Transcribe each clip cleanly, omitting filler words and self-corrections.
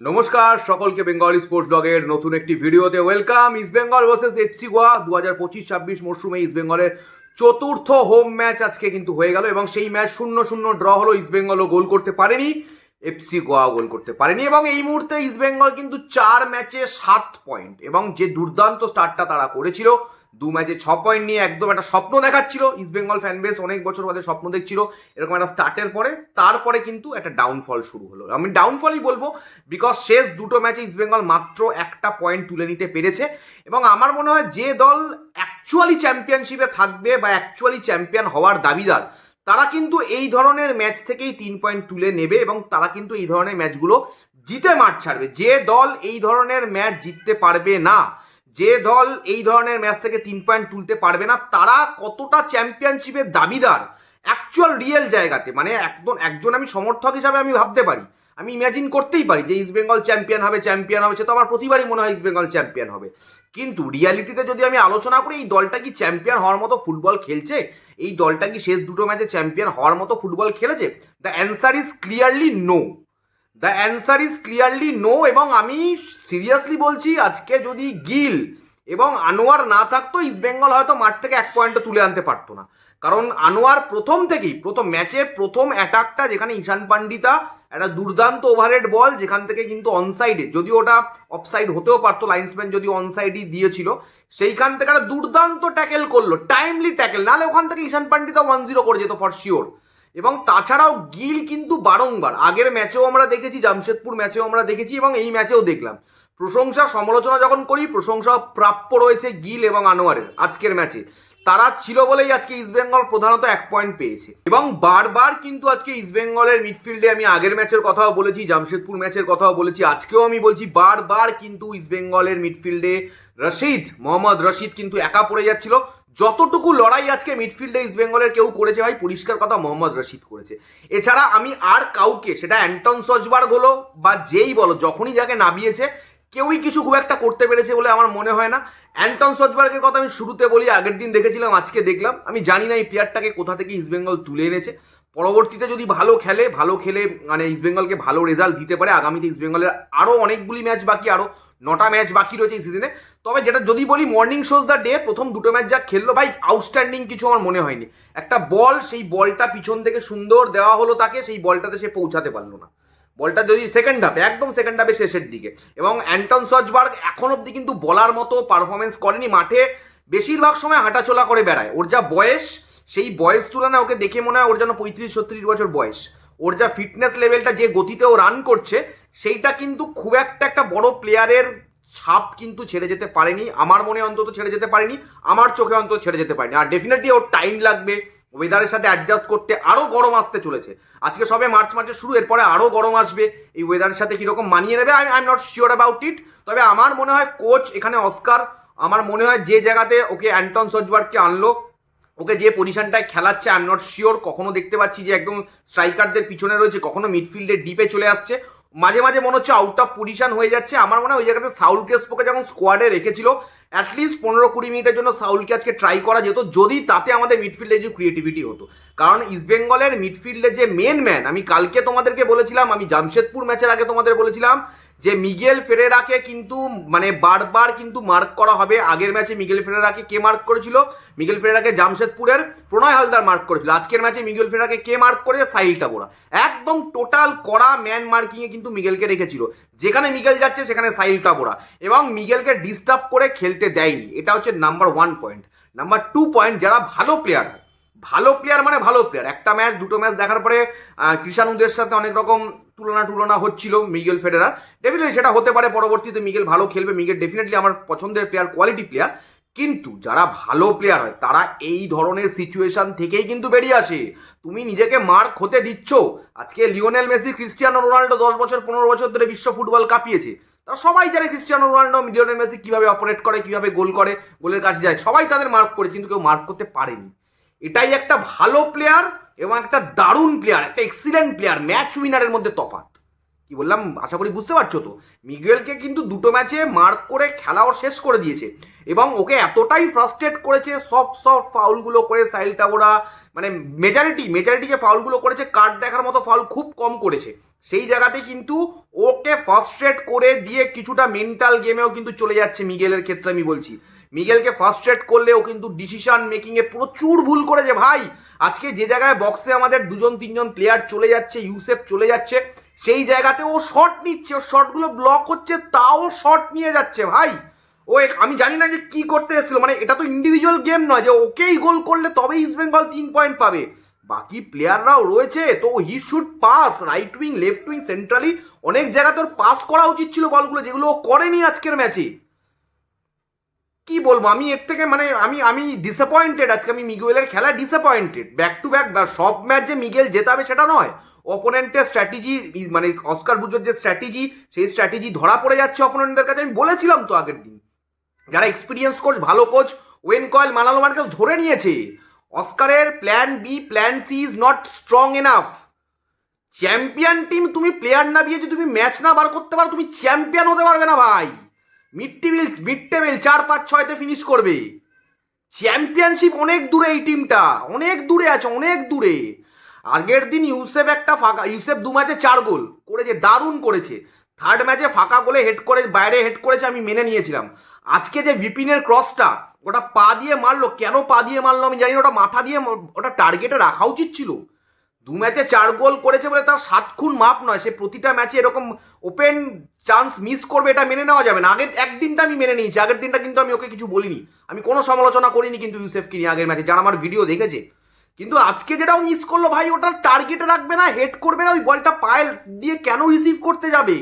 নমস্কার সকলকে Bengali sports ব্লগের নতুন একটি ভিডিওতে welcome. East Bengal versus FC Goa 2025-26 মরশুমে ইস্ট বেঙ্গলের চতুর্থ হোম ম্যাচ আজকে কিন্তু হয়ে গেল এবং সেই ম্যাচ 0-0 ড্র হলো। ইস্ট বেঙ্গলও গোল করতে পারেনি, এফসি গোয়া গোল করতে পারেনি এবং এই মুহূর্তে ইস্ট বেঙ্গল কিন্তু 4 ম্যাচে 7 পয়েন্ট এবং যে দুর্দান্ত স্টার্টটা তারা করেছিল, 2 ম্যাচে 6 পয়েন্ট নিয়ে একদম একটা স্বপ্ন দেখাচ্ছিল ইস্ট বেঙ্গল ফ্যান বেস, অনেক বছর বাদে স্বপ্ন দেখছিল এরকম একটা স্টার্টের পরে। তারপরে কিন্তু একটা ডাউনফল শুরু হলো। আমি ডাউনফলই বলবো, বিকজ শেষ দুটো ম্যাচে ইস্ট বেঙ্গল মাত্র একটা পয়েন্ট তুলে নিতে পেরেছে এবং আমার মনে হয় যে দল অ্যাকচুয়ালি চ্যাম্পিয়নশিপে থাকবে বা অ্যাকচুয়ালি চ্যাম্পিয়ন হওয়ার দাবিদার, তারা কিন্তু এই ধরনের ম্যাচ থেকেই 3 পয়েন্ট তুলে নেবে এবং তারা কিন্তু এই ধরনের ম্যাচগুলো জিতে মাঠ ছাড়বে। যে দল এই ধরনের ম্যাচ জিততে পারবে না, যে দল এই ধরনের ম্যাচ থেকে 3 পয়েন্ট তুলতে পারবে না, তারা কতটা চ্যাম্পিয়নশিপের দাবিদার অ্যাকচুয়াল রিয়েল জায়গাতে, মানে একজন আমি সমর্থক হিসাবে আমি ভাবতে পারি, আমি ইমাজিন করতেই পারি যে ইস্ট বেঙ্গল চ্যাম্পিয়ন হবে। সে তো আমার প্রতিবারই মনে হয় ইস্ট বেঙ্গল চ্যাম্পিয়ন হবে, কিন্তু রিয়ালিটিতে যদি আমি আলোচনা করি, এই দলটা কি চ্যাম্পিয়ন হওয়ার মতো ফুটবল খেলছে? এই দলটা কি শেষ দুটো ম্যাচে চ্যাম্পিয়ন হওয়ার মতো ফুটবল খেলেছে? The answer is clearly no. The answer is clearly no. এবং আমি সিরিয়াসলি বলছি, আজকে যদি গিল এবং আনোয়ার না থাকতো, ইস্ট বেঙ্গল হয়তো মাঠ থেকে 1 পয়েন্টও তুলে আনতে পারতো না। কারণ আনোয়ার প্রথম ম্যাচের প্রথম অ্যাটাকটা, যেখানে ঈশান পান্ডিতা একটা দুর্দান্ত ওভারহেড বল, যেখান থেকে কিন্তু অনসাইডে, যদিও ওটা অফসাইড হতেও পারতো, লাইন্সম্যান যদি অনসাইডই দিয়েছিল, সেইখান থেকে একটা দুর্দান্ত ট্যাকেল করলো, টাইমলি ট্যাকেল, নাহলে ওখান থেকে ঈশান পান্ডিতা 1-0 করে যেত ফর শিওর। এবং তাছাড়াও গিল কিন্তু বারংবার, আগের ম্যাচেও আমরা দেখেছি, জামশেদপুর ম্যাচেও আমরা দেখেছি এবং এই ম্যাচেও দেখলাম, প্রশংসা সমালোচনা যখন করি, প্রশংসা প্রাপ্য রয়েছে গিল এবং আনোয়ারের। আজকের ম্যাচে তারা ছিল বলেই আজকে ইস্ট বেঙ্গল প্রধানত 1 পয়েন্ট পেয়েছে এবং বারবার কিন্তু আজকে ইস্ট বেঙ্গলের মিডফিল্ডে, আমি আগের ম্যাচের কথাও বলেছি, জামশেদপুর ম্যাচের কথাও বলেছি, আজকেও আমি বলছি, বারবার কিন্তু ইস্ট বেঙ্গলের মিডফিল্ডে মোহাম্মদ রশিদ কিন্তু একা পড়ে যাচ্ছিল। যতটুকু লড়াই আজকে মিডফিল্ডে ইস্ট বেঙ্গলের কেউ করেছে ভাই, পরিষ্কার কথা মোহাম্মদ রশিদ করেছে। এছাড়া আমি আর কাউকে, সেটা অ্যান্টন সজবার্গ হলো বা যেই বলো, যখনই যাকে নামিয়েছে, কেউই কিছু খুব একটা করতে পেরেছে বলে আমার মনে হয় না। অ্যান্টন সজবার্গের কথা আমি শুরুতে বলি, আগের দিন দেখেছিলাম, আজকে দেখলাম, আমি জানি না এই প্লেয়ারটাকে কোথা থেকে ইস্ট বেঙ্গল তুলে এনেছে। পরবর্তীতে যদি ভালো খেলে মানে ইস্ট বেঙ্গলকে ভালো রেজাল্ট দিতে পারে, আগামীতে ইস্ট বেঙ্গলের আরও অনেকগুলি ম্যাচ বাকি, আরও 9টা ম্যাচ বাকি রয়েছে এই সিজনে। তবে যেটা যদি বলি, মর্নিং শোজ দ্য ডে প্রথম দুটো ম্যাচ যা খেললো ভাই, আউটস্ট্যান্ডিং কিছু আমার মনে হয়নি। একটা বল, সেই বলটা পিছন থেকে সুন্দর দেওয়া হলো তাকে, সেই বলটাতে সে পৌঁছাতে পারলো না। বলটা যদি সেকেন্ড হাফে শেষের দিকে, এবং অ্যান্টন সজবার্গ এখন অব্দি কিন্তু বলার মতো পারফরমেন্স করেনি। মাঠে বেশিরভাগ সময় হাঁটাচলা করে বেড়ায়। ওর যা বয়স, সেই বয়স তুলনায় ওকে দেখে মনে হয় ওর যেন 35-36 বছর বয়স। ওর যা ফিটনেস লেভেলটা, যে গতিতে ও রান করছে, সেইটা কিন্তু খুব একটা বড় প্লেয়ারের ছাপ কিন্তু ছেড়ে যেতে পারেনি। আমার মনে অন্তত ছেড়ে যেতে পারেনি, আমার চোখে অন্তত ছেড়ে যেতে পারেনি। আর ডেফিনেটলি ওর টাইম লাগবে ওয়েদারের সাথে অ্যাডজাস্ট করতে। আরও গরম আসতে চলেছে, আজকে সবে মার্চ মাসের শুরু, এরপরে আরও গরম আসবে। এই ওয়েদারের সাথে কীরকম মানিয়ে নেবে I am not sure about it. তবে আমার মনে হয় কোচ এখানে অস্কার, আমার মনে হয় যে জায়গাতে ওকে অ্যান্টন সজবার্গকে আনলো, ওকে যে পজিশনটায় খেলাচ্ছে, আই এম নট শিওর, কখনো দেখতে পাচ্ছি যে একদম স্ট্রাইকারদের পিছনে রয়েছে, কখনো মিডফিল্ডের ডিপে চলে আসছে, মাঝে মাঝে মনে হচ্ছে আউট অফ পজিশন হয়ে যাচ্ছে। আমার মনে হয় ওই জায়গাতে সাউল ক্রেসপোকে যখন স্কোয়াডে রেখেছিল, অ্যাটলিস্ট 15-20 মিনিটের জন্য সাউলকে আজকে ট্রাই করা যেত, যদি তাতে আমাদের মিডফিল্ডে যে ক্রিয়েটিভিটি হতো। কারণ ইস্ট বেঙ্গলের মিডফিল্ডে যে মেন ম্যান, আমি কালকে তোমাদেরকে বলেছিলাম, আমি জামশেদপুর ম্যাচের আগে তোমাদের বলেছিলাম যে মিগেল ফেরেরাকে কিন্তু মানে বারবার কিন্তু মার্ক করা হবে। আগের ম্যাচে মিগেল ফেরেরাকে কে মার্ক করেছিল? মিগেল ফেরেরাকে জামশেদপুরের প্রণয় হালদার মার্ক করেছিল। আজকের ম্যাচে মিগেল ফেরেরাকে কে মার্ক করেছে? সাহিল টাবোরা। একদম টোটাল কড়া ম্যান মার্কিংয়ে কিন্তু মিগেলকে রেখেছিল, যেখানে মিগেল যাচ্ছে সেখানে সাহিল টাবোরা, এবং মিগেলকে ডিস্টার্ব করে খেলতে দেয়নি। এটা হচ্ছে নাম্বার 1 পয়েন্ট। নাম্বার 2 পয়েন্ট, যারা ভালো প্লেয়ার মানে ভালো প্লেয়ার, একটা ম্যাচ দুটো ম্যাচ দেখার পরে কৃষাণুদের সাথে অনেক রকম তুলনা হচ্ছিল মিগেল ফেডেরার, ডেফিনেটলি সেটা হতে পারে, পরবর্তীতে মিগেল ভালো খেলবে, মিগেল ডেফিনেটলি আমার পছন্দের প্লেয়ার, কোয়ালিটি প্লেয়ার। কিন্তু যারা ভালো প্লেয়ার হয়, তারা এই ধরনের সিচুয়েশন থেকেই কিন্তু বেরিয়ে আসে। তুমি নিজেকে মার্ক হতে দিচ্ছ। আজকে লিওনেল মেসি, ক্রিস্টিয়ানো রোনাল্ডো 10 বছর 15 বছর ধরে বিশ্ব ফুটবল কাঁপিয়েছে, তারা সবাই জানে ক্রিস্টিয়ানো রোনাল্ডো, লিওনেল মেসি কীভাবে অপারেট করে, কীভাবে গোল করে, গোলের কাছে যায়, সবাই তাদের মার্ক করে, কিন্তু কেউ মার্ক করতে পারেনি। এটাই একটা ভালো প্লেয়ার এবং একটা দারুণ প্লেয়ার, একটা এক্সিলেন্ট প্লেয়ার, ম্যাচ উইনারের মধ্যে তফাৎ। কি বললাম আশা করি বুঝতে পারছো তো। মিগুয়েলকে কিন্তু দুটো ম্যাচে মার্ক করে খেলা ওর শেষ করে দিয়েছে এবং ওকে এতটাই ফ্রাস্ট্রেট করেছে, সফট ফাউলগুলো করে সাইল টাবোরা, মানে মেজরিটি যে ফাউলগুলো করেছে কার্ড দেখার মতো ফাউল খুব কম করেছে। সেই জায়গাতে কিন্তু ওকে ফ্রাস্ট্রেট করে দিয়ে কিছুটা মেন্টাল গেমেও কিন্তু চলে যাচ্ছে মিগেলের ক্ষেত্রে। আমি বলছি মিগেলকে ফ্রাস্ট্রেট করলে ও কিন্তু ডিসিশন মেকিংয়ে প্রচুর ভুল করেছে ভাই। আজকে যে জায়গায় বক্সে আমাদের 2-3 প্লেয়ার চলে যাচ্ছে, ইউসেফ চলে যাচ্ছে, সেই জায়গাতে ও শট নিচ্ছে, ওর শটগুলো ব্লক হচ্ছে, তাও শট নিয়ে যাচ্ছে ভাই। ও আমি জানি না যে কি করতে এসেছিল, মানে এটা তো ইন্ডিভিজুয়াল গেম নয় যে ওকেই গোল করলে তবে ইস্ট বেঙ্গল 3 পয়েন্ট পাবে, বাকি প্লেয়াররাও রয়েছে তো he should pass right wing, left wing, centrally অনেক জায়গাতে ওর পাস করা উচিত ছিল বলগুলো, যেগুলো ও করেনি আজকের ম্যাচে। কি বলবো আমি এর থেকে, মানে আমি ডিসঅ্যাপয়েন্টেড আজকে, আমি মিগুয়েলের খেলা ডিসঅ্যাপয়েন্টেড। ব্যাক টু ব্যাক সব ম্যাচ যে মিগেল জেতাবে সেটা নয়, অপোনেন্টের স্ট্র্যাটেজি, মানে অস্কার বুজোর যে স্ট্র্যাটেজি, সেই স্ট্র্যাটেজি ধরা পড়ে যাচ্ছে অপোনেন্টদের কাছে। আমি বলেছিলাম তো আগের দিন, যারা এক্সপিরিয়েন্স কোচ, ভালো coach Owen Coyle, Manolo Marquez ধরে নিয়েছে অস্কারের plan B, plan C is not strong enough. Champion team তুমি প্লেয়ার না দিয়ে যদি তুমি ম্যাচ না বার করতে পারো, তুমি চ্যাম্পিয়ন হতে পারবে না ভাই। মিড টেবিল 4-5-6-তে ফিনিশ করবে। চ্যাম্পিয়নশিপ অনেক দূরে, এই টিমটা অনেক দূরে আছে, অনেক দূরে। আগের দিন ইউসেফ 2 ম্যাচে 4 গোল করেছে, দারুণ করেছে। থার্ড ম্যাচে ফাঁকা গোলে বাইরে হেড করেছে, আমি মেনে নিয়েছিলাম। আজকে যে বিপিনের ক্রসটা, ওটা পা দিয়ে মারলো, কেন পা দিয়ে মারলো আমি জানি না, ওটা মাথা দিয়ে, ওটা টার্গেটে রাখা উচিত ছিল। 2 ম্যাচে 4 গোল করেছে বলে তার 7 খুন মাপ নয়, সে প্রতিটা ম্যাচে এরকম ওপেন চান্স মিস করবে, এটা মেনে নেওয়া যাবে না। আগের একদিনটা আমি মেনে নিয়েছি, আগের দিনটা কিন্তু আমি ওকে কিছু বলিনি, আমি কোনো সমালোচনা করিনি কিন্তু ইউসেফকে নিয়ে আগের ম্যাচে, যারা আমার ভিডিও দেখেছে। কিন্তু আজকে যেটাও মিস করলো ভাই, ওটা টার্গেটে রাখবে না, হেড করবে না, ওই বলটা পায়ে দিয়ে কেন রিসিভ করতে যাবে?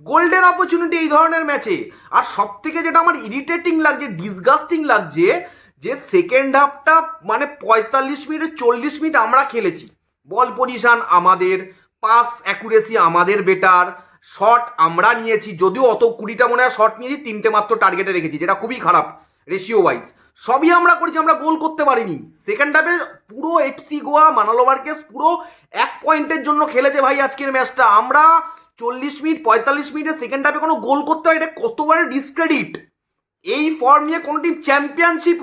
গোল্ডেন অপরচুনিটি এই ধরনের ম্যাচে। আর সব থেকে যেটা আমার ইরিটেটিং লাগছে, ডিসগাস্টিং লাগছে, যে সেকেন্ড হাফটা মানে 45 মিনিটে 40 মিনিট আমরা খেলেছি, বল পজিশন আমাদের, পাস অ্যাকুরেসি আমাদের বেটার, শট আমরা নিয়েছি, যদিও অত 20টা মনে হয় শট নিয়েছি, 3টে মাত্র টার্গেটে রেখেছি, যেটা খুবই খারাপ রেশিও ওয়াইজ। সবই আমরা করেছি, আমরা গোল করতে পারিনি। সেকেন্ড হাফে পুরো এফসি গোয়া, মানালো মার্কেস পুরো 1 পয়েন্টের জন্য খেলেছে ভাই আজকের ম্যাচটা। আমরা 40 মিনিট 45 মিনিটে সেকেন্ড হাফে কোনো গোল করতে হয়, এটা কতবার ডিসক্রেডিট। এই ফর্ম নিয়ে কোনো টিম চ্যাম্পিয়নশিপ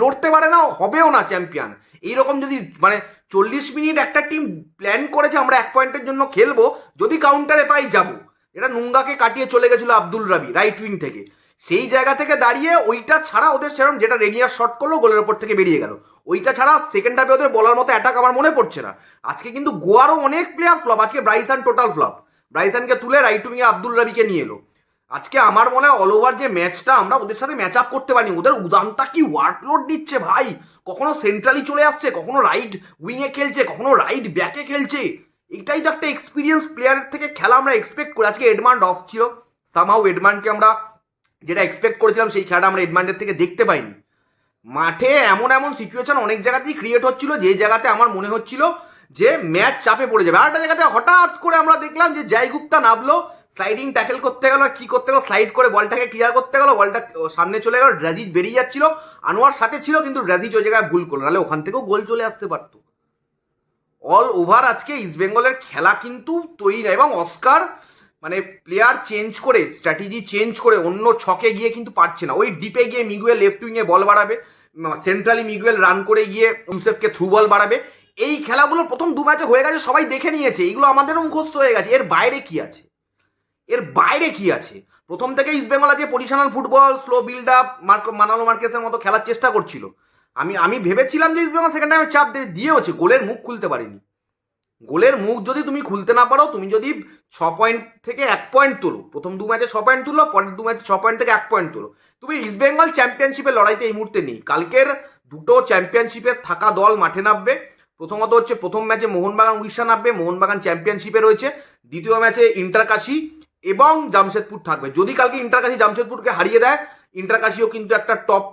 লড়তে পারে না, হবেও না চ্যাম্পিয়ন। এইরকম যদি মানে 40 মিনিট একটা টিম প্ল্যান করেছে আমরা 1 পয়েন্টের জন্য খেলবো, যদি কাউন্টারে পাই যাবো, এটা নুঙ্গাকে কাটিয়ে চলে গেছিলো আব্দুল রাবি রাইট উইং থেকে, সেই জায়গা থেকে দাঁড়িয়ে ওইটা ছাড়া ওদের সেরকম, যেটা রেনিয়ার শট করলো গোলের ওপর থেকে বেরিয়ে গেল, ওইটা ছাড়া সেকেন্ড হাফে ওদের বলার মতো অ্যাটাক আমার মনে পড়ছে না। আজকে কিন্তু গোয়ারও অনেক প্লেয়ার ফ্লপ, আজকে ব্রাইসান টোটাল ফ্লপ, ব্রাইসানকে তুলে রাইট উইংয়ে আব্দুল রাবিকে নিয়ে এলো। আজকে আমার মনে হয় অল ওভার যে ম্যাচটা আমরা ওদের সাথে ম্যাচ আপ করতে পারিনি। ওদের উদান্তা কি ওয়ার্কলোড দিচ্ছে ভাই, কখনো সেন্ট্রালি চলে আসছে, কখনো রাইট উইংয়ে খেলছে, কখনো রাইট ব্যাকে খেলছে। এটাই তো একটা এক্সপিরিয়েন্স প্লেয়ারের থেকে খেলা আমরা এক্সপেক্ট করি। আজকে এডমান্ড অফ ছিল, সামহাউ এডমান্ডকে আমরা যেটা এক্সপেক্ট করেছিলাম সেই খেলাটা আমরা এডমান্ডের থেকে দেখতে পাইনি। মাঠে এমন সিচুয়েশন অনেক জায়গাতেই ক্রিয়েট হচ্ছিল, যে জায়গাতে আমার মনে হচ্ছিল যে ম্যাচ চাপে পড়ে যাবে। আরেকটা জায়গাতে হঠাৎ করে আমরা দেখলাম যে জয় গুপ্তা নামলো, স্লাইডিং ট্যাকেল করতে গেল, কি করতে গেল, স্লাইড করে বলটাকে ক্লিয়ার করতে গেল, বলটা সামনে চলে গেল, ড্রাজিজ বেরিয়ে যাচ্ছিল, আনোয়ার সাথে ছিল, কিন্তু ড্রাজিজ ওই জায়গায় ভুল করলো, নাহলে ওখান থেকেও গোল চলে আসতে পারতো। অল ওভার আজকে ইস্টবেঙ্গলের খেলা কিন্তু তৈরি না, এবং অস্কার মানে প্লেয়ার চেঞ্জ করে, স্ট্র্যাটেজি চেঞ্জ করে অন্য ছকে গিয়ে কিন্তু পারছে না। ওই ডিপে গিয়ে মিগুয়েল লেফট উইংয়ে বল বাড়াবে, সেন্ট্রালি মিগুয়েল রান করে গিয়ে ইউসেফকে থ্রু বল বাড়াবে। এই খেলাগুলো প্রথম 2 ম্যাচে হয়ে গেছে, সবাই দেখে নিয়েছে, এইগুলো আমাদেরও মুখস্থ হয়ে গেছে। এর বাইরে কি আছে, এর বাইরে কি আছে? প্রথম থেকে ইস্টবেঙ্গল আছে positional football, slow build up, Manolo মার্কেসের মতো খেলার চেষ্টা করছিল। আমি ভেবেছিলাম যে ইস্টবেঙ্গল সেকেন্ড টাইমে চাপ দিয়েওছে, গোলের মুখ খুলতে পারেনি। গোলের মুখ যদি তুমি খুলতে না পারো, তুমি যদি 6 পয়েন্ট থেকে 1 পয়েন্ট তোলো, প্রথম 2 ম্যাচে 6 পয়েন্ট তুলো, পরের 2 ম্যাচে 6 পয়েন্ট থেকে 1 পয়েন্ট তোলো, তুমি ইস্টবেঙ্গল চ্যাম্পিয়নশিপের লড়াইতে এই মুহূর্তে নেই। কালকের দুটো চ্যাম্পিয়নশিপে থাকা দল মাঠে নামবে। প্রথমত হচ্ছে প্রথম ম্যাচে মোহনবাগান উড়িষ্যা নামবে, মোহনবাগান চ্যাম্পিয়নশিপে রয়েছে। দ্বিতীয় ম্যাচে ইন্টারকাশি এবং জামশেদপুর থাকবে। যদি কালকে ইন্টারকাশি জামশেদপুরকে হারিয়ে দেয়, ইন্টারকাশিও কিন্তু একটা টপ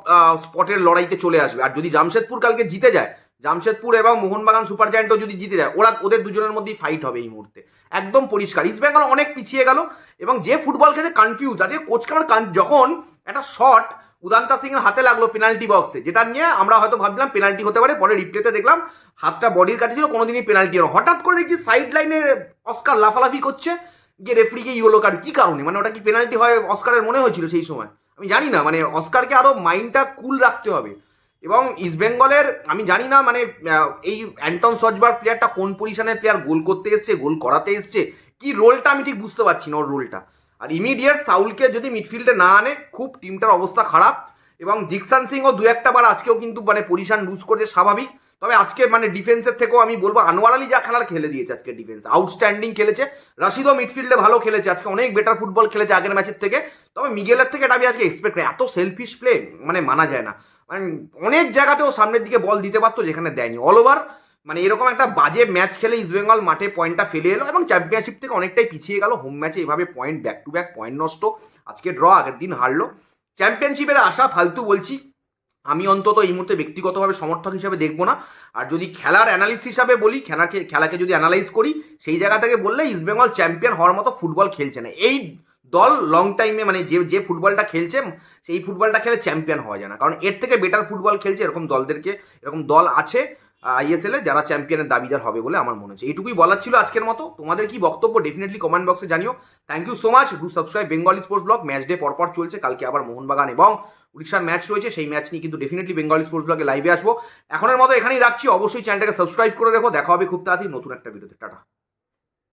স্পটের লড়াইতে চলে আসবে। আর যদি জামশেদপুর কালকে জিতে যায়, জামশেদপুর এবং মোহনবাগান সুপার জায়ান্টও যদি জিতে যায়, ওদের দুজনের মধ্যেই ফাইট হবে এই মুহূর্তে, একদম পরিষ্কার। ইস্টবেঙ্গল অনেক পিছিয়ে গেল, এবং যে ফুটবল খেলে কনফিউজ আছে কোচকে। আমার যখন একটা শট উদান্তা সিং এর হাতে লাগলো পেনাল্টি বক্সে, যেটা নিয়ে আমরা হয়তো ভাবছিলাম পেনাল্টি হতে পারে, পরে রিপ্লেতে দেখলাম হাতটা বডির কাছে ছিল, কোনোদিনই পেনাল্টি হলো। হঠাৎ করে দেখছি সাইড লাইনে অস্কার লাফালাফি করছে, গিয়ে রেফারিকে ইয়েলো কার্ড, কী কারণে? মানে ওটা কি পেনাল্টি হয় অস্কারের মনে হয়েছিল সেই সময়? আমি জানি না, মানে অস্কারকে আরও মাইন্ডটা কুল রাখতে হবে। এবং ইস্টবেঙ্গলের আমি জানি না মানে এই অ্যান্টন সজবার প্লেয়ারটা কোন পজিশনের প্লেয়ার, গোল করতে এসছে, গোল করাতে এসছে, কি রোলটা আমি ঠিক বুঝতে পারছি না ওর রোলটা। আর ইমিডিয়েট সাউলকে যদি মিডফিল্ডে না আনে খুব টিমটার অবস্থা খারাপ। এবং জিকসান সিংও দু একটা বার আজকেও কিন্তু মানে পজিশন লুজ করেছে, স্বাভাবিক। তবে আজকে মানে ডিফেন্সের থেকেও আমি বলবো আনোয়ার আলী যা খেলার খেলে দিয়েছে আজকে, ডিফেন্স আউটস্ট্যান্ডিং খেলেছে। রাশিদও মিডফিল্ডে ভালো খেলেছে আজকে, অনেক বেটার ফুটবল খেলেছে আগের ম্যাচের থেকে। তবে মিগেলের থেকে এটা আমি আজকে এক্সপেক্ট করি, এত সেলফিশ প্লে মানে মানা যায় না। মানে অনেক জায়গাতেও সামনের দিকে বল দিতে পারতো যেখানে দেয়নি। অল ওভার মানে এরকম একটা বাজে ম্যাচ খেলে ইস্টবেঙ্গল মাঠে পয়েন্টটা ফেলে এলো এবং চ্যাম্পিয়নশিপ থেকে অনেকটাই পিছিয়ে গেল। হোম ম্যাচে এভাবে point back to back point নষ্ট, আজকে ড্র, আগের দিন হারলো। চ্যাম্পিয়নশিপের আশা ফালতু বলছি, আমি অন্তত এই মুহূর্তে ব্যক্তিগতভাবে সমর্থক হিসাবে দেখবো না। আর যদি খেলার অ্যানালিস্ট হিসাবে বলি, খেলাকে যদি অ্যানালাইজ করি, সেই জায়গা থেকে বললে ইস্টবেঙ্গল চ্যাম্পিয়ন হওয়ার মতো ফুটবল খেলছে না। এই দল লং টাইমে মানে যে ফুটবলটা খেলছে, সেই ফুটবলটা খেলে চ্যাম্পিয়ন হওয়া যায় না। কারণ এর থেকে বেটার ফুটবল খেলছে এরকম দল আছে আইএসএল এ যারা চ্যাম্পিয়নের দাবিদার হবে বলে আমার মনে হচ্ছে। এইটুকুই বলার ছিল আজকের মতো। তোমাদের কি বক্তব্য ডেফিনেটলি কমেন্ট বক্সে জানিও। Thank you so much. Do subscribe Bengali sports blog. Match day পরপর চলছে, কালকে আবার মোহনবাগান এবং উড়িষ্যার ম্যাচ রয়েছে, সেই ম্যাচ নিয়ে কিন্তু ডেফিনেটলি বেঙ্গলি স্পোর্টস ব্লগে লাইভে আসবো। এখনের মতো এখানেই রাখছি, অবশ্যই চ্যানেলটাকে সাবস্ক্রাইব করে রেখো। দেখা হবে খুব তাড়াতাড়ি নতুন একটা ভিডিওতে। টাটা।